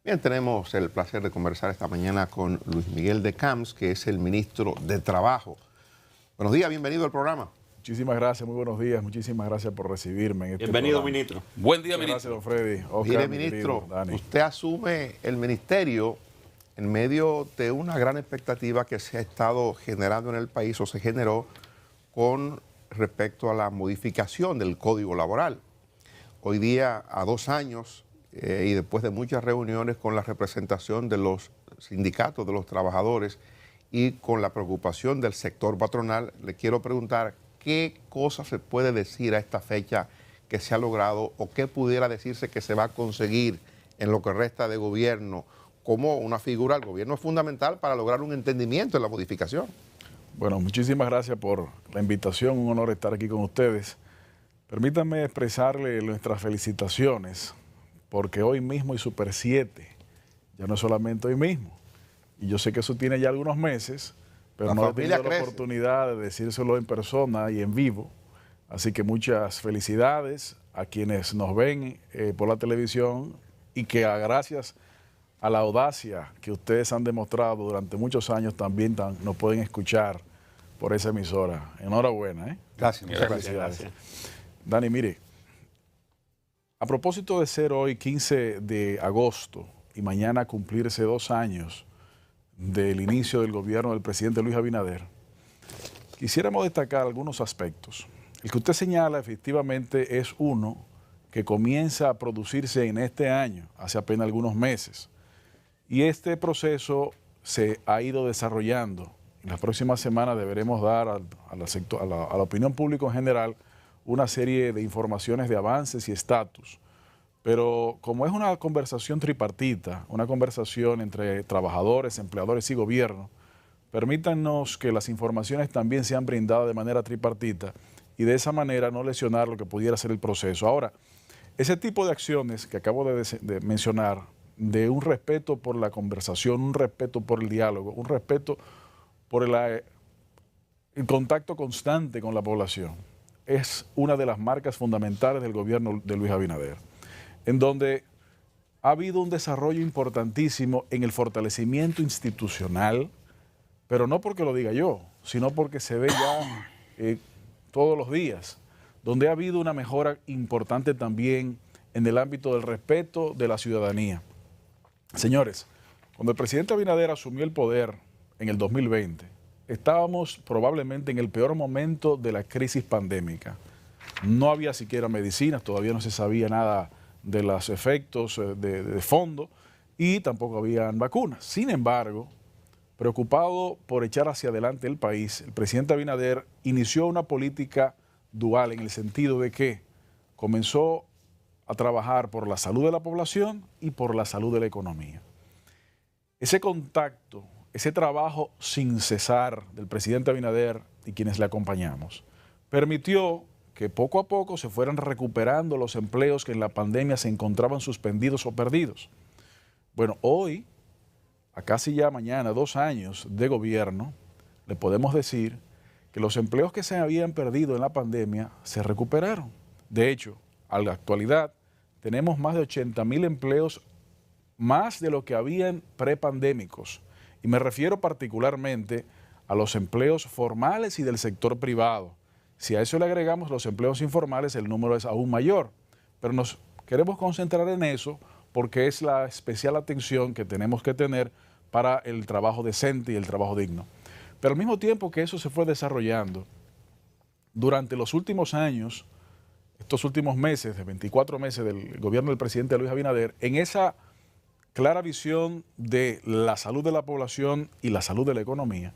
Bien, tenemos el placer de conversar esta mañana con Luis Miguel de Camps, que es el ministro de Trabajo. Buenos días, bienvenido al programa. Muchísimas gracias, muy buenos días. Muchísimas gracias por recibirme en este Bienvenido, programa. ministro. Buen día, ministro. Gracias, don Freddy. Oscar, Mire, mi ministro, querido Dani. usted asume el ministerio en medio de una gran expectativa que se ha estado generando en el país o se generó con respecto a la modificación del Código Laboral. Hoy día, a 2 años, y después de muchas reuniones con la representación de los sindicatos, de los trabajadores y con la preocupación del sector patronal, le quiero preguntar qué cosa se puede decir a esta fecha que se ha logrado o qué pudiera decirse que se va a conseguir en lo que resta de gobierno como una figura. El gobierno es fundamental para lograr un entendimiento en la modificación. Bueno, muchísimas gracias por la invitación. Un honor estar aquí con ustedes. Permítanme expresarle nuestras felicitaciones porque hoy mismo y Super 7, ya no es solamente hoy mismo, y yo sé que eso tiene ya algunos meses, pero no he tenido la oportunidad de decírselo en persona y en vivo, así que muchas felicidades a quienes nos ven por la televisión y que gracias a la audacia que ustedes han demostrado durante muchos años también nos pueden escuchar por esa emisora. Enhorabuena, ¿eh? Gracias, muchas gracias. Felicidades. Dani, mire, a propósito de ser hoy 15 de agosto y mañana cumplirse 2 años del inicio del gobierno del presidente Luis Abinader, quisiéramos destacar algunos aspectos. El que usted señala efectivamente es uno que comienza a producirse en este año, hace apenas algunos meses, y este proceso se ha ido desarrollando. En las próximas semanas deberemos dar a la opinión pública en general una serie de informaciones de avances y estatus. Pero como es una conversación tripartita, una conversación entre trabajadores, empleadores y gobierno, permítanos que las informaciones también sean brindadas de manera tripartita y de esa manera no lesionar lo que pudiera ser el proceso. Ahora, ese tipo de acciones que acabo de mencionar, de un respeto por la conversación, un respeto por el diálogo, un respeto por el contacto constante con la población, es una de las marcas fundamentales del gobierno de Luis Abinader, en donde ha habido un desarrollo importantísimo en el fortalecimiento institucional, pero no porque lo diga yo, sino porque se ve ya todos los días, donde ha habido una mejora importante también en el ámbito del respeto de la ciudadanía. Señores, cuando el presidente Abinader asumió el poder en el 2020, estábamos probablemente en el peor momento de la crisis pandémica. No había siquiera medicinas, todavía no se sabía nada de los efectos de fondo y tampoco habían vacunas. Sin embargo, preocupado por echar hacia adelante el país, el presidente Abinader inició una política dual en el sentido de que comenzó a trabajar por la salud de la población y por la salud de la economía. Ese contacto, ese trabajo sin cesar del presidente Abinader y quienes le acompañamos, permitió que poco a poco se fueran recuperando los empleos que en la pandemia se encontraban suspendidos o perdidos. Bueno, hoy, a casi ya mañana, 2 años de gobierno, le podemos decir que los empleos que se habían perdido en la pandemia se recuperaron. De hecho, a la actualidad, tenemos más de 80,000 empleos más de lo que habían prepandémicos. Y me refiero particularmente a los empleos formales y del sector privado. Si a eso le agregamos los empleos informales, el número es aún mayor. Pero nos queremos concentrar en eso porque es la especial atención que tenemos que tener para el trabajo decente y el trabajo digno. Pero al mismo tiempo que eso se fue desarrollando, durante los últimos años, estos últimos meses, de 24 meses del gobierno del presidente Luis Abinader, en esa clara visión de la salud de la población y la salud de la economía,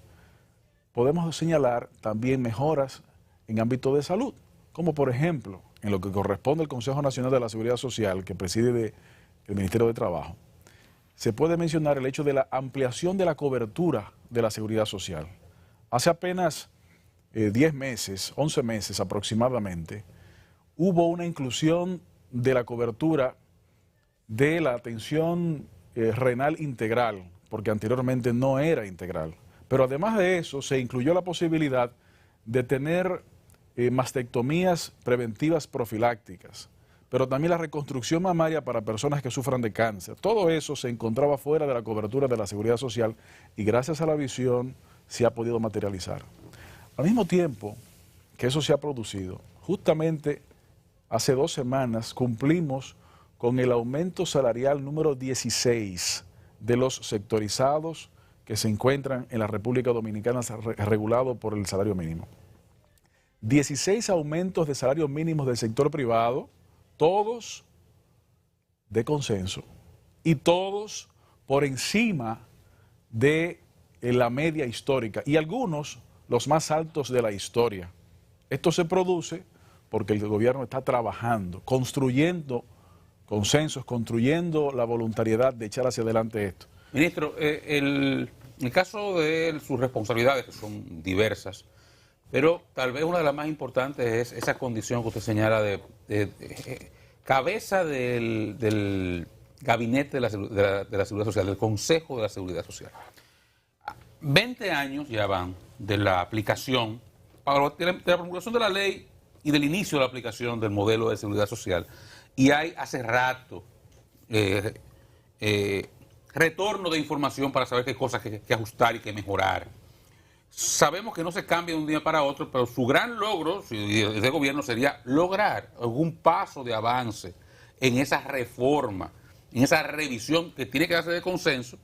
podemos señalar también mejoras en ámbito de salud, como por ejemplo, en lo que corresponde al Consejo Nacional de la Seguridad Social, que preside el Ministerio de Trabajo, se puede mencionar el hecho de la ampliación de la cobertura de la seguridad social. Hace apenas 10 meses, 11 meses aproximadamente, hubo una inclusión de la cobertura de la atención renal integral, porque anteriormente no era integral. Pero además de eso, se incluyó la posibilidad de tener mastectomías preventivas profilácticas, pero también la reconstrucción mamaria para personas que sufran de cáncer. Todo eso se encontraba fuera de la cobertura de la Seguridad Social y gracias a la visión se ha podido materializar. Al mismo tiempo que eso se ha producido, justamente hace 2 semanas cumplimos con el aumento salarial número 16 de los sectorizados que se encuentran en la República Dominicana regulado por el salario mínimo. 16 aumentos de salarios mínimos del sector privado, todos de consenso y todos por encima de la media histórica y algunos los más altos de la historia. Esto se produce porque el gobierno está trabajando, construyendo consensos, construyendo la voluntariedad de echar hacia adelante esto. Ministro, el caso de sus responsabilidades, que son diversas, pero tal vez una de las más importantes es esa condición que usted señala de cabeza del gabinete de la Seguridad Social, del Consejo de la Seguridad Social. 20 años ya van de la aplicación, de la promulgación de la ley y del inicio de la aplicación del modelo de seguridad social. Y hay hace rato retorno de información para saber qué cosas que ajustar y que mejorar. Sabemos que no se cambia de un día para otro, pero su gran logro de gobierno sería lograr algún paso de avance en esa reforma, en esa revisión que tiene que darse de consenso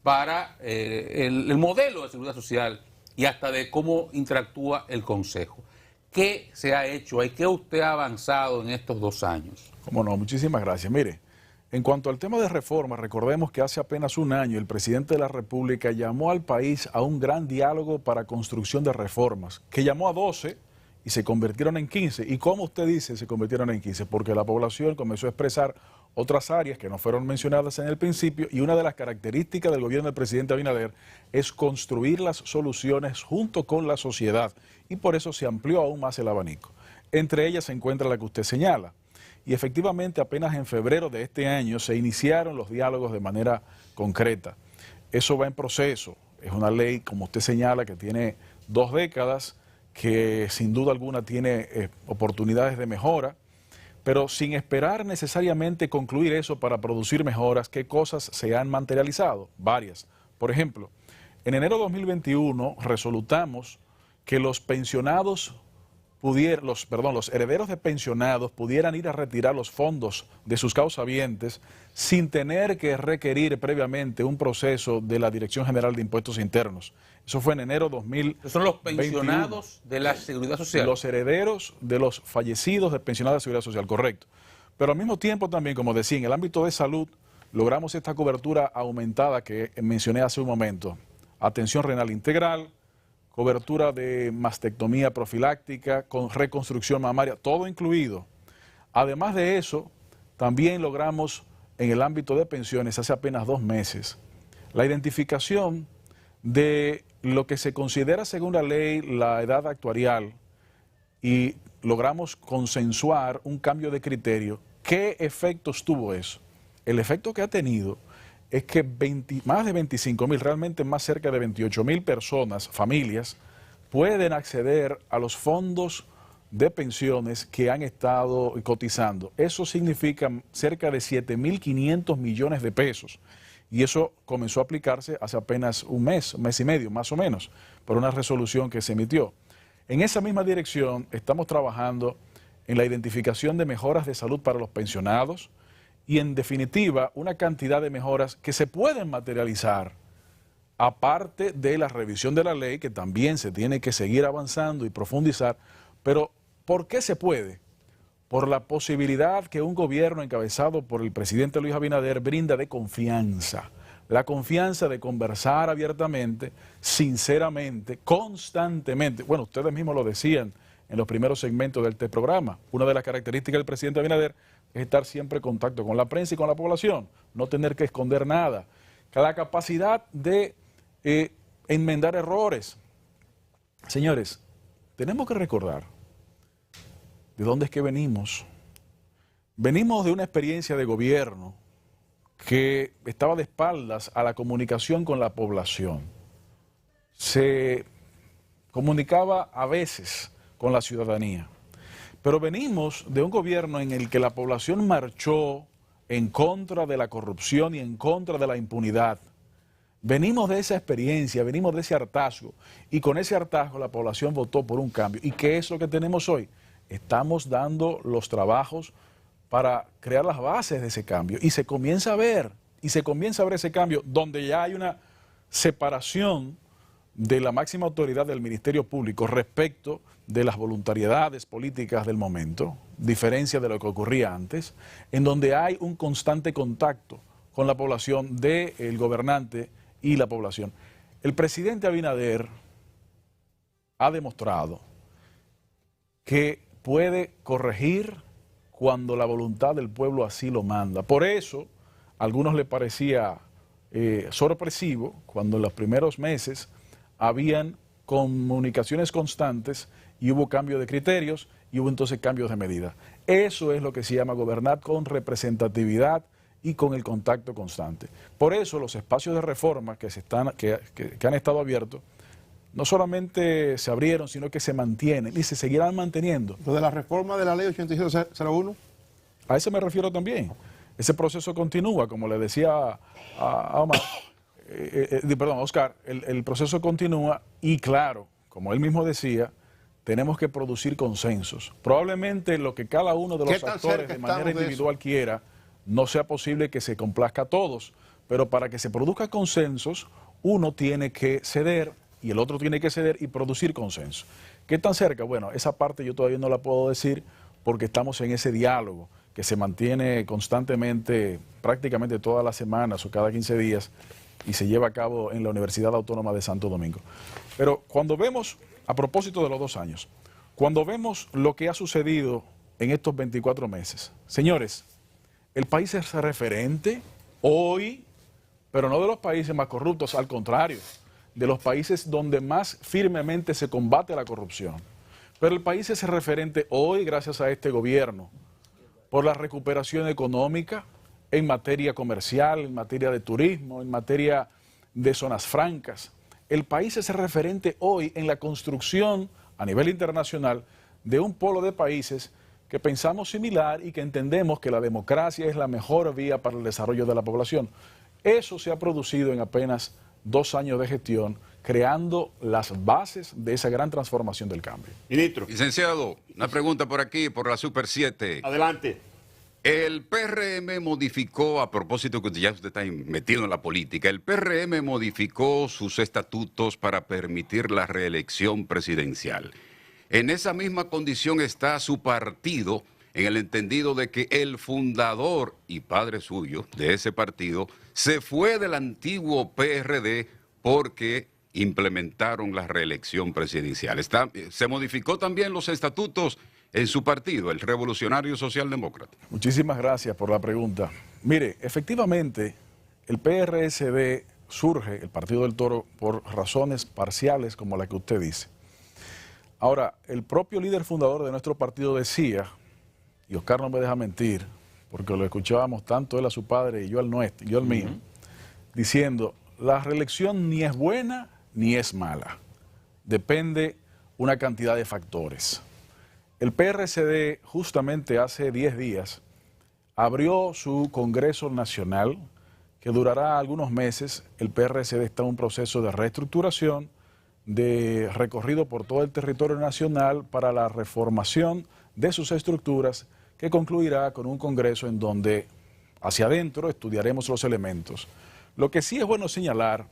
para el modelo de seguridad social y hasta de cómo interactúa el Consejo. ¿Qué se ha hecho ahí? ¿Qué usted ha avanzado en estos 2 años? Cómo no, muchísimas gracias. Mire, en cuanto al tema de reforma, recordemos que hace apenas 1 año el presidente de la República llamó al país a un gran diálogo para construcción de reformas, que llamó a 12 y se convirtieron en 15. ¿Y cómo usted dice se convirtieron en 15? Porque la población comenzó a expresar otras áreas que no fueron mencionadas en el principio y una de las características del gobierno del presidente Abinader es construir las soluciones junto con la sociedad y por eso se amplió aún más el abanico. Entre ellas se encuentra la que usted señala. Y efectivamente apenas en febrero de este año se iniciaron los diálogos de manera concreta. Eso va en proceso. Es una ley, como usted señala, que tiene 2 décadas, que sin duda alguna tiene oportunidades de mejora, pero sin esperar necesariamente concluir eso para producir mejoras, ¿qué cosas se han materializado? Varias. Por ejemplo, en enero de 2021 resolutamos que los pensionados los herederos de pensionados pudieran ir a retirar los fondos de sus causavientes sin tener que requerir previamente un proceso de la Dirección General de Impuestos Internos. Eso fue en enero de 2021. Son los pensionados de la Seguridad Social. Los herederos de los fallecidos de pensionados de Seguridad Social, correcto. Pero al mismo tiempo también, como decía, en el ámbito de salud logramos esta cobertura aumentada que mencioné hace un momento. Atención renal integral, cobertura de mastectomía profiláctica, con reconstrucción mamaria, todo incluido. Además de eso, también logramos en el ámbito de pensiones hace apenas 2 meses la identificación de lo que se considera según la ley la edad actuarial y logramos consensuar un cambio de criterio. ¿Qué efectos tuvo eso? El efecto que ha tenido es que más de 25.000, realmente más cerca de 28.000 personas, familias, pueden acceder a los fondos de pensiones que han estado cotizando. Eso significa cerca de 7.500 millones de pesos. Y eso comenzó a aplicarse hace apenas un mes y medio, más o menos, por una resolución que se emitió. En esa misma dirección estamos trabajando en la identificación de mejoras de salud para los pensionados, y en definitiva una cantidad de mejoras que se pueden materializar aparte de la revisión de la ley que también se tiene que seguir avanzando y profundizar. Pero ¿por qué se puede? Por la posibilidad que un gobierno encabezado por el presidente Luis Abinader brinda de confianza. La confianza de conversar abiertamente, sinceramente, constantemente. Bueno, ustedes mismos lo decían en los primeros segmentos del programa. Una de las características del presidente Abinader es estar siempre en contacto con la prensa y con la población, no tener que esconder nada. La capacidad de enmendar errores. Señores, tenemos que recordar de dónde es que venimos. Venimos de una experiencia de gobierno que estaba de espaldas a la comunicación con la población. Se comunicaba a veces con la ciudadanía. Pero venimos de un gobierno en el que la población marchó en contra de la corrupción y en contra de la impunidad. Venimos de esa experiencia, venimos de ese hartazgo, y con ese hartazgo la población votó por un cambio. ¿Y qué es lo que tenemos hoy? Estamos dando los trabajos para crear las bases de ese cambio, y se comienza a ver ese cambio donde ya hay una separación de la máxima autoridad del Ministerio Público respecto de las voluntariedades políticas del momento, diferencia de lo que ocurría antes, en donde hay un constante contacto con la población del gobernante y la población. El presidente Abinader ha demostrado que puede corregir cuando la voluntad del pueblo así lo manda. Por eso, a algunos les parecía sorpresivo cuando en los primeros meses habían comunicaciones constantes y hubo cambio de criterios y hubo entonces cambios de medida. Eso es lo que se llama gobernar con representatividad y con el contacto constante. Por eso los espacios de reforma que han estado abiertos no solamente se abrieron, sino que se mantienen y se seguirán manteniendo. Lo de la reforma de la ley 8701. A eso me refiero también. Ese proceso continúa, como le decía a Omar, Oscar, el proceso continúa y claro, como él mismo decía, tenemos que producir consensos. Probablemente lo que cada uno de los actores de manera individual quiera, no sea posible que se complazca a todos, pero para que se produzca consensos, uno tiene que ceder y el otro tiene que ceder y producir consenso. ¿Qué tan cerca? Bueno, esa parte yo todavía no la puedo decir porque estamos en ese diálogo que se mantiene constantemente, prácticamente todas las semanas o cada 15 días, y se lleva a cabo en la Universidad Autónoma de Santo Domingo. Pero cuando vemos, a propósito de los 2 años, cuando vemos lo que ha sucedido en estos 24 meses, señores, el país es referente hoy, pero no de los países más corruptos, al contrario, de los países donde más firmemente se combate la corrupción. Pero el país es referente hoy gracias a este gobierno por la recuperación económica en materia comercial, en materia de turismo, en materia de zonas francas. El país es referente hoy en la construcción a nivel internacional de un polo de países que pensamos similar y que entendemos que la democracia es la mejor vía para el desarrollo de la población. Eso se ha producido en apenas 2 años de gestión, creando las bases de esa gran transformación del cambio. Ministro. Licenciado, una pregunta por aquí, por la Super 7. Adelante. El PRM modificó, a propósito que ya usted está metido en la política, el PRM modificó sus estatutos para permitir la reelección presidencial. En esa misma condición está su partido, en el entendido de que el fundador y padre suyo de ese partido se fue del antiguo PRD porque implementaron la reelección presidencial. Se modificó también los estatutos en su partido, el Revolucionario Socialdemócrata. Muchísimas gracias por la pregunta. Mire, efectivamente, el PRSD surge, el Partido del Toro, por razones parciales como la que usted dice. Ahora, el propio líder fundador de nuestro partido decía, y Oscar no me deja mentir, porque lo escuchábamos tanto él a su padre y yo al nuestro, yo al mío, diciendo, la reelección ni es buena ni es mala. Depende una cantidad de factores. El PRCD justamente hace 10 días abrió su Congreso Nacional que durará algunos meses. El PRCD está en un proceso de reestructuración, de recorrido por todo el territorio nacional para la reformación de sus estructuras que concluirá con un Congreso en donde hacia adentro estudiaremos los elementos. Lo que sí es bueno señalar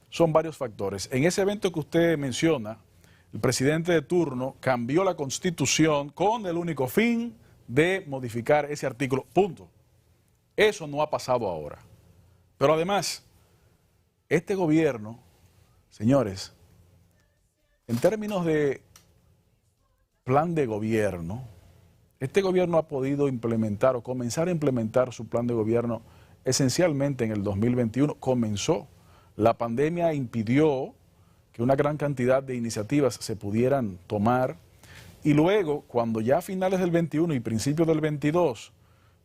son varios factores. En ese evento que usted menciona, el presidente de turno cambió la Constitución con el único fin de modificar ese artículo. Punto. Eso no ha pasado ahora. Pero además, este gobierno, señores, en términos de plan de gobierno, este gobierno ha podido implementar o comenzar a implementar su plan de gobierno esencialmente en el 2021. Comenzó. La pandemia impidió que una gran cantidad de iniciativas se pudieran tomar y luego, cuando ya a finales del 21 y principios del 22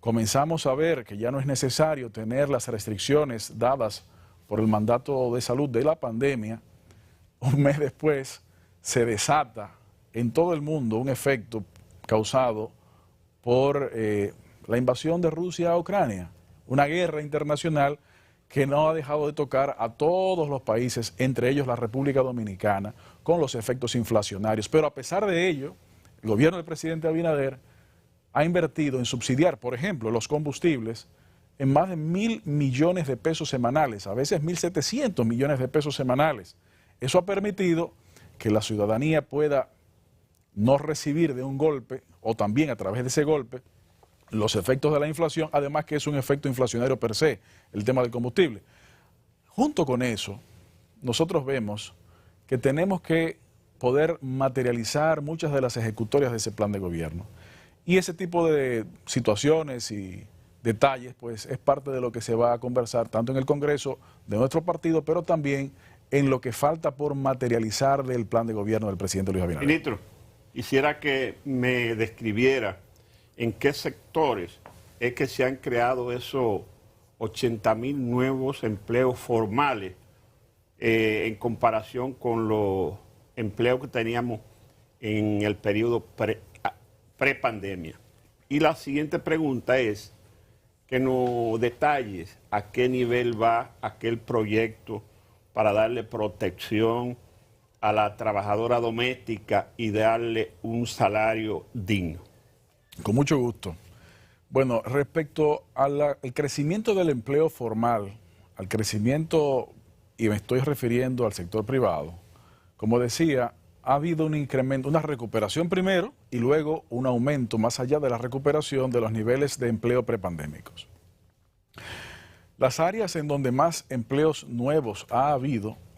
comenzamos a ver que ya no es necesario tener las restricciones dadas por el mandato de salud de la pandemia, un mes después se desata en todo el mundo un efecto causado por la invasión de Rusia a Ucrania, una guerra internacional que no ha dejado de tocar a todos los países, entre ellos la República Dominicana, con los efectos inflacionarios. Pero a pesar de ello, el gobierno del presidente Abinader ha invertido en subsidiar, por ejemplo, los combustibles en más de 1.000 millones de pesos semanales, a veces 1.700 millones de pesos semanales. Eso ha permitido que la ciudadanía pueda no recibir de un golpe, o también a través de ese golpe, los efectos de la inflación, además que es un efecto inflacionario per se, el tema del combustible. Junto con eso, nosotros vemos que tenemos que poder materializar muchas de las ejecutorias de ese plan de gobierno. Y ese tipo de situaciones y detalles, pues es parte de lo que se va a conversar tanto en el Congreso de nuestro partido, pero también en lo que falta por materializar del plan de gobierno del presidente Luis Abinader. Ministro, quisiera que me describiera en qué sectores es que se han creado esos 80.000 nuevos empleos formales en comparación con los empleos que teníamos en el periodo prepandemia. Y la siguiente pregunta es que nos detalles a qué nivel va aquel proyecto para darle protección a la trabajadora doméstica y darle un salario digno. Con mucho gusto. Bueno, respecto al crecimiento del empleo formal, al crecimiento, y me estoy refiriendo al sector privado, como decía, ha habido un incremento, una recuperación primero y luego un aumento más allá de la recuperación de los niveles de empleo prepandémicos. Las áreas en donde más empleos nuevos ha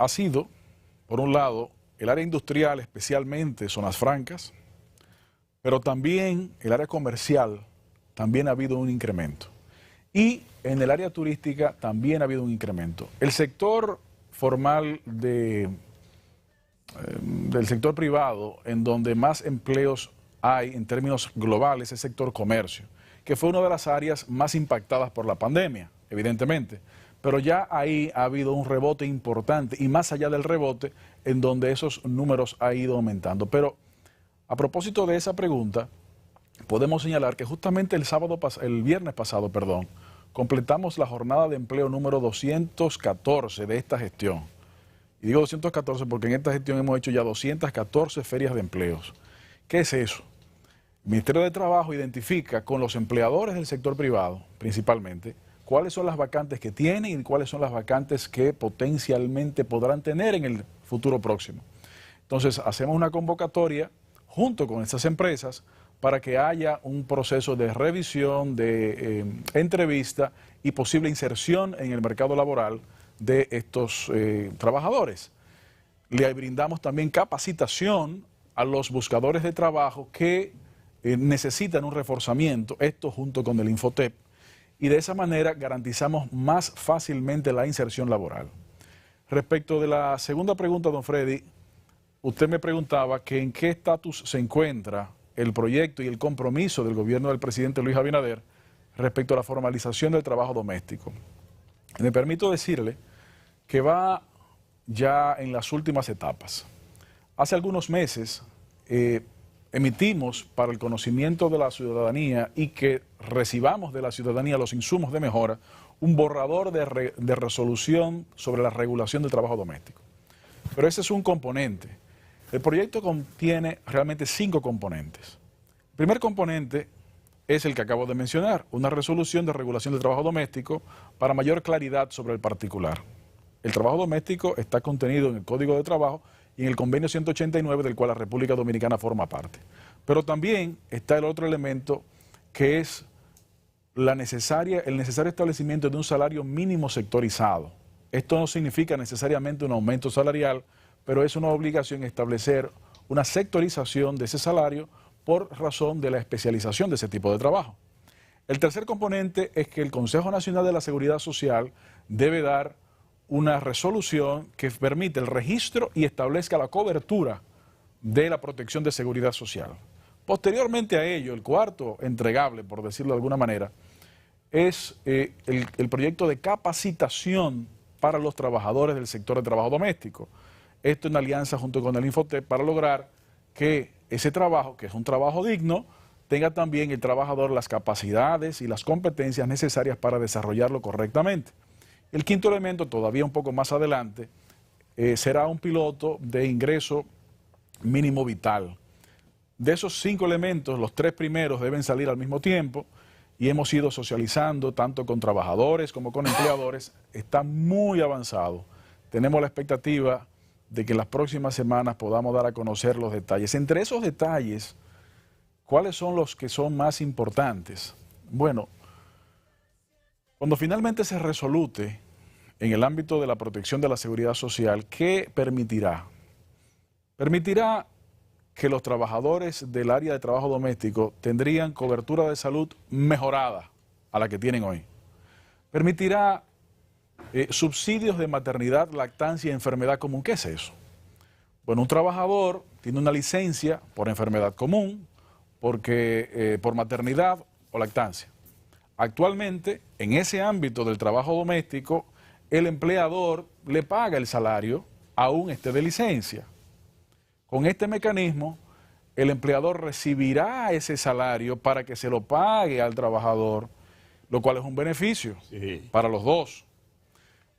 sido, por un lado, el área industrial, especialmente zonas francas, pero también el área comercial, también ha habido un incremento. Y en el área turística también ha habido un incremento. El sector formal del sector privado, en donde más empleos hay en términos globales, es el sector comercio, que fue una de las áreas más impactadas por la pandemia, evidentemente. Pero ya ahí ha habido un rebote importante y más allá del rebote, en donde esos números han ido aumentando. Pero a propósito de esa pregunta, podemos señalar que justamente el viernes pasado, completamos la jornada de empleo número 214 de esta gestión. Y digo 214 porque en esta gestión hemos hecho ya 214 ferias de empleos. ¿Qué es eso? El Ministerio de Trabajo identifica con los empleadores del sector privado, principalmente, cuáles son las vacantes que tienen y cuáles son las vacantes que potencialmente podrán tener en el futuro próximo. Entonces, hacemos una convocatoria junto con estas empresas para que haya un proceso de revisión, de entrevista y posible inserción en el mercado laboral de estos trabajadores. Le brindamos también capacitación a los buscadores de trabajo que necesitan un reforzamiento, esto junto con el Infotep, y de esa manera garantizamos más fácilmente la inserción laboral. Respecto de la segunda pregunta, don Freddy, usted me preguntaba que en qué estatus se encuentra el proyecto y el compromiso del gobierno del presidente Luis Abinader respecto a la formalización del trabajo doméstico. Me permito decirle que va ya en las últimas etapas. Hace algunos meses emitimos para el conocimiento de la ciudadanía y que recibamos de la ciudadanía los insumos de mejora, un borrador de resolución sobre la regulación del trabajo doméstico. Pero ese es un componente. El proyecto contiene realmente 5 componentes. El primer componente es el que acabo de mencionar, una resolución de regulación del trabajo doméstico para mayor claridad sobre el particular. El trabajo doméstico está contenido en el Código de Trabajo y en el Convenio 189 del cual la República Dominicana forma parte. Pero también está el otro elemento que es el necesario establecimiento de un salario mínimo sectorizado. Esto no significa necesariamente un aumento salarial, pero es una obligación establecer una sectorización de ese salario por razón de la especialización de ese tipo de trabajo. El tercer componente es que el Consejo Nacional de la Seguridad Social debe dar una resolución que permite el registro y establezca la cobertura de la protección de seguridad social. Posteriormente a ello, el cuarto entregable, por decirlo de alguna manera, es el proyecto de capacitación para los trabajadores del sector de trabajo doméstico. Esto en alianza junto con el Infotep para lograr que ese trabajo, que es un trabajo digno, tenga también el trabajador las capacidades y las competencias necesarias para desarrollarlo correctamente. El quinto elemento, todavía un poco más adelante, será un piloto de ingreso mínimo vital. De esos 5 elementos, los 3 primeros deben salir al mismo tiempo y hemos ido socializando tanto con trabajadores como con empleadores. Está muy avanzado. Tenemos la expectativa de que en las próximas semanas podamos dar a conocer los detalles. Entre esos detalles, ¿cuáles son los que son más importantes? Bueno, cuando finalmente se resolute en el ámbito de la protección de la seguridad social, ¿qué permitirá? Permitirá que los trabajadores del área de trabajo doméstico tendrían cobertura de salud mejorada a la que tienen hoy. Permitirá subsidios de maternidad, lactancia y enfermedad común. ¿Qué es eso? Bueno, un trabajador tiene una licencia por enfermedad común, por maternidad o lactancia. Actualmente, en ese ámbito del trabajo doméstico, el empleador le paga el salario aún esté de licencia. Con este mecanismo, el empleador recibirá ese salario para que se lo pague al trabajador, lo cual es un beneficio para los dos.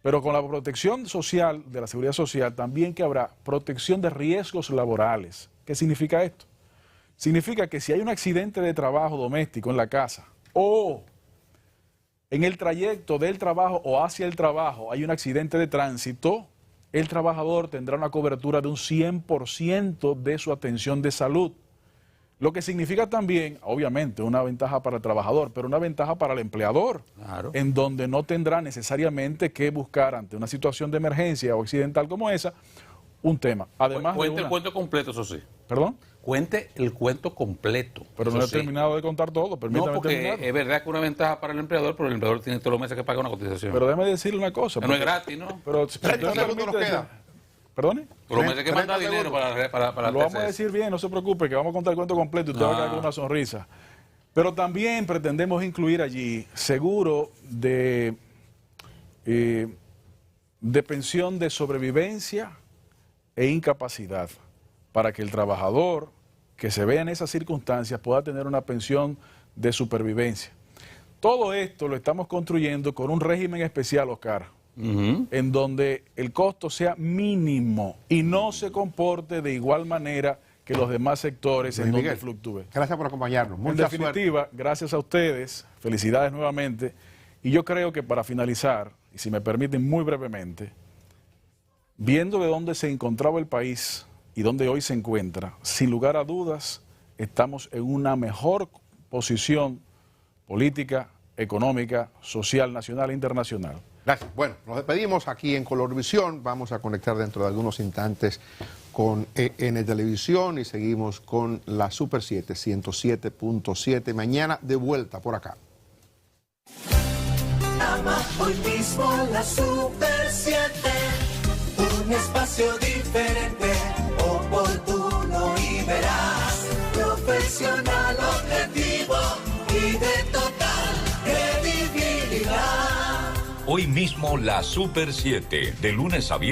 Pero con la protección social, de la seguridad social, también que habrá protección de riesgos laborales. ¿Qué significa esto? Significa que si hay un accidente de trabajo doméstico en la casa o en el trayecto del trabajo o hacia el trabajo hay un accidente de tránsito, el trabajador tendrá una cobertura de un 100% de su atención de salud. Lo que significa también, obviamente, una ventaja para el trabajador, pero una ventaja para el empleador, Claro. en donde no tendrá necesariamente que buscar ante una situación de emergencia o accidental como esa, un tema. Además Cuente el cuento completo, eso sí. ¿Perdón? Cuente el cuento completo. Pero eso no he sí. terminado de contar todo, permítame No, porque terminar. es verdad que una ventaja para el empleador, pero el empleador tiene todos los meses que pagar una cotización. Pero déjame decirle una cosa. no es gratis, ¿no? Pero, 30 segundos nos quedan. ¿Perdone? Todos los meses que 30 manda dinero para Lo vamos a TCS. decir bien, no se preocupe, que vamos a contar el cuento completo y usted va a quedar con una sonrisa. Pero también pretendemos incluir allí seguro de pensión de sobrevivencia e incapacidad, para que el trabajador que se vea en esas circunstancias pueda tener una pensión de supervivencia. Todo esto lo estamos construyendo con un régimen especial, Oscar, en donde el costo sea mínimo y no se comporte de igual manera que los demás sectores en donde Miguel, fluctúe. gracias por acompañarnos. En Mucha suerte. definitiva, gracias a ustedes, felicidades nuevamente. Y yo creo que para finalizar, y si me permiten muy brevemente, viendo de dónde se encontraba el país y dónde hoy se encuentra, sin lugar a dudas, estamos en una mejor posición política, económica, social, nacional e internacional. Gracias. Bueno, nos despedimos aquí en Colorvisión. Vamos a conectar dentro de algunos instantes con EN Televisión y seguimos con la Super 7, 107.7. Mañana de vuelta por acá. Hoy mismo la Super 7, un espacio diferente, oportuno y veraz, profesional, objetivo y de total credibilidad. Hoy mismo la Super 7, de lunes a viernes.